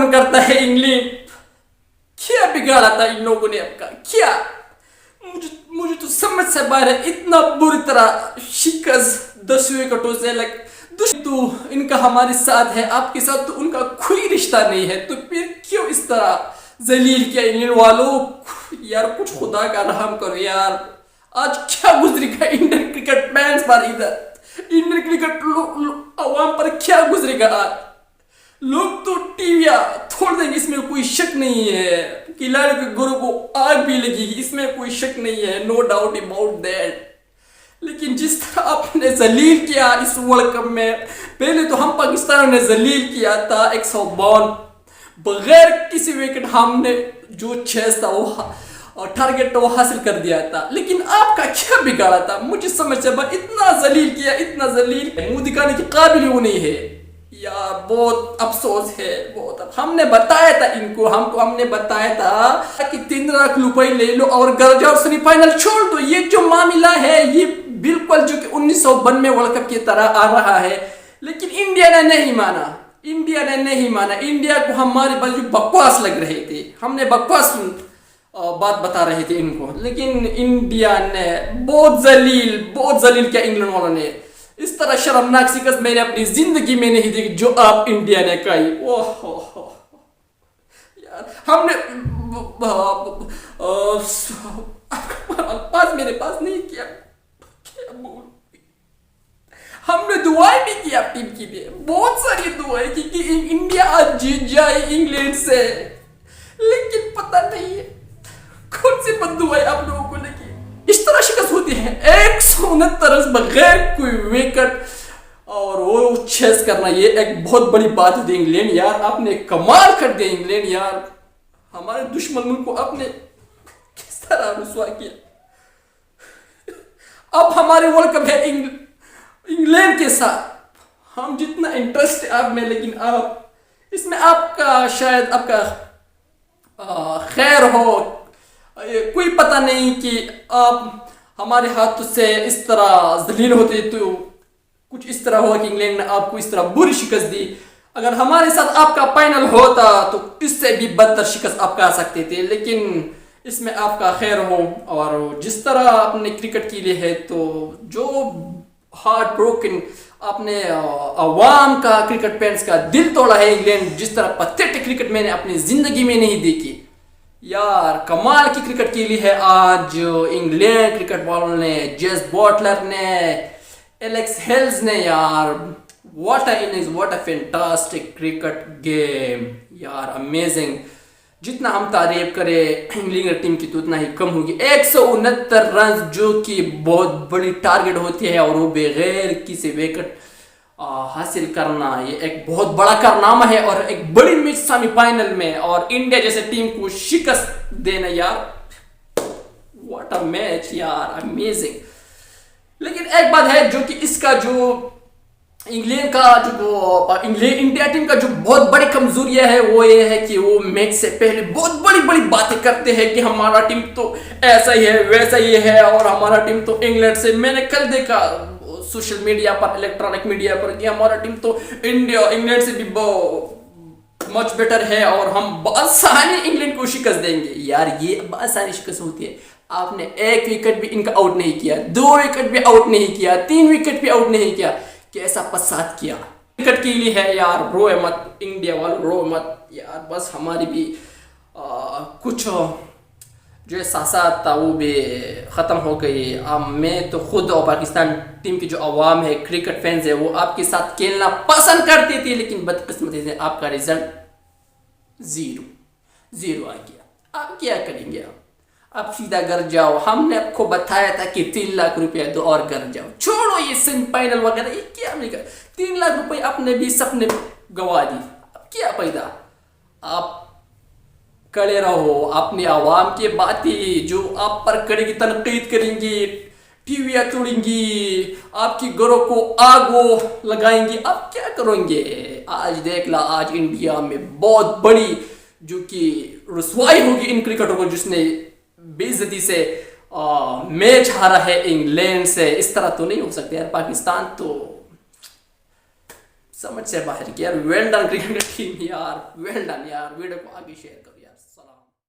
Open करता है England. क्या बिगाड़ा था इन लोगों ने आपका, क्या? मुझे तो समझ से बाहर है। इतना बुरी तरह शिकस्त 10 विकेटों से, तो इनका हमारे साथ है, आपके साथ तो उनका कोई रिश्ता नहीं है, तो फिर क्यों इस तरह जलील किया इंग्लैंड वालों? यार कुछ खुदा का रहम करो यार। आज क्या गुजरेगा इंडियन क्रिकेट फैंस पर, इधर इंडियन क्रिकेट अवाम पर क्या गुजरेगा आज? लोग तो टीवियां छोड़ देंगे, इसमें कोई शक नहीं है। खिलाड़ियों के घरों को आग भी लगेगी, इसमें कोई शक नहीं है, नो डाउट अबाउट दैट। लेकिन जिस तरह आपने जलील किया इस वर्ल्ड कप में, पहले तो हम पाकिस्तान ने जलील किया था 152 बगैर किसी विकेट, हमने जो चेस था वो टारगेट वो हासिल कर दिया था। लेकिन आपका क्या बिगाड़ा था? मुझे समझ से इतना जलील किया, इतना जलील, मुंह दिखाने के काबिल वो नहीं है यार। बहुत अफसोस है, बहुत। हमने बताया था इनको, हमने बताया था कि 3 लाख रुपए ले लो और घर जाओ, सेमीफाइनल छोड़ दो। ये जो मामला है ये बिल्कुल जो कि 1992 वर्ल्ड कप की तरह आ रहा है। लेकिन इंडिया ने नहीं माना, इंडिया को हमारे बाजू बकवास लग रहे थे, हमने बकवास बात बता रहे थे इनको। लेकिन इंडिया ने बहुत जलील किया इंग्लैंड वालों ने। इस तरह शर्मनाक शिकस्त मैंने अपनी जिंदगी में नहीं देखी जो आप इंडिया ने कही। ओह यार, हमने पास मेरे पास नहीं किया, क्या बोल। हमने दुआएं भी की टीम के लिए, बहुत सारी दुआएं की कि इंडिया आज जीत जाए इंग्लैंड से। लेकिन पता नहीं है कौन सी बददुआएं आप लोगों को लगी, इस तरह शिकस्त होती है 169 रन बगैर कोई विकेट और वो चेस करना। ये एक बहुत बड़ी बात होती है इंग्लैंड यार, आपने कमाल कर दिया इंग्लैंड यार। हमारे दुश्मन मुल्क को आपने किस तरह रुसवा किया। अब हमारे वर्ल्ड कप है इंग्लैंड के साथ, हम जितना इंटरेस्ट है आप में, लेकिन आप इसमें आपका शायद आपका खैर हो, कोई पता नहीं कि आप हमारे हाथों से इस तरह जलील होते तो कुछ इस तरह हुआ कि इंग्लैंड ने आपको इस तरह बुरी शिकस्त दी। अगर हमारे साथ आपका फाइनल होता तो इससे भी बदतर शिकस्त आप आ सकते थे। लेकिन इसमें आपका खैर हो, और जिस तरह आपने क्रिकेट के लिए है तो जो हार्ट ब्रोकन आपने अवाम का, क्रिकेट फैंस का दिल तोड़ा है इंग्लैंड, जिस तरह पथेटिक क्रिकेट मैंने अपनी जिंदगी में नहीं देखी यार। कमाल की क्रिकेट खेली है आज इंग्लैंड क्रिकेट वालों ने, जेस बटलर ने, एलेक्स हेल्स ने यार। What a innings, what a fantastic cricket game यार, अमेजिंग। जितना हम तारीफ करें इंग्लैंड टीम की तो उतना ही कम होगी। 169 रन जो कि बहुत बड़ी टारगेट होती है, और वो बगैर किसी विकेट हासिल करना, ये एक बहुत बड़ा कारनामा है। और एक बड़ी मैच सेमीफाइनल में और इंडिया जैसे टीम को शिकस्त देना यार, व्हाट अ मैच यार, अमेजिंग। लेकिन एक बात है जो कि इसका जो इंग्लैंड का जो इंडिया टीम का जो बहुत बड़ी कमजोरियां है वो ये है कि वो मैच से पहले बहुत बड़ी बड़ी बातें करते हैं कि हमारा टीम तो ऐसा ही है, वैसा ही है, और हमारा टीम तो इंग्लैंड से, मैंने कल देखा सोशल मीडिया पर, इलेक्ट्रॉनिक मीडिया पर, कि हमारा टीम तो इंग्लैंड से भी मच बेटर है और हम आसानी इंग्लैंड को शिकस्त देंगे। यार ये आसानी शिकस्त होती है, आपने 1 विकेट भी इनका आउट नहीं किया, 2 विकेट भी आउट नहीं किया, 3 विकेट भी आउट नहीं किया, कैसा पसाद किया। विकेट के लिए है यार, रो मत इंडिया वालों, रो मत यार। बस हमारी भी कुछ जो एहसासात था वो भी ख़त्म हो गई। मैं तो खुद और पाकिस्तान टीम की जो अवाम है, क्रिकेट फैंस है, वो आपके साथ खेलना पसंद करती थी, लेकिन बदकिस्मती से आपका रिजल्ट 0 आ गया। आप क्या करेंगे? आप सीधा घर जाओ, हमने आपको बताया था कि 3 लाख रुपया दो और घर जाओ, छोड़ो ये सेमीफाइनल वगैरह, ये क्या मिलेगा? 3 लाख रुपए अपने भी सपने गवा दी, अब क्या फायदा? आप खड़े रहो, अपनी आवाम की बातें जो आप पर करेगी, तनकीद करेंगी, टीवियाँ तोड़ेंगी, आपकी घरों को आगो लगाएंगी, आप क्या करोगे? आज देख ला, आज इंडिया में बहुत बड़ी जो कि रुसवाई होगी इन क्रिकेटरों को, जिसने बेइज्जती से मैच हारा है इंग्लैंड से। इस तरह तो नहीं हो सकता यार, पाकिस्तान तो سمجھ سے باہر کی یار. ویل ڈن کرکٹ ٹیم یار, ویل ڈن یار. ویڈیو کو آگے شیئر کرو.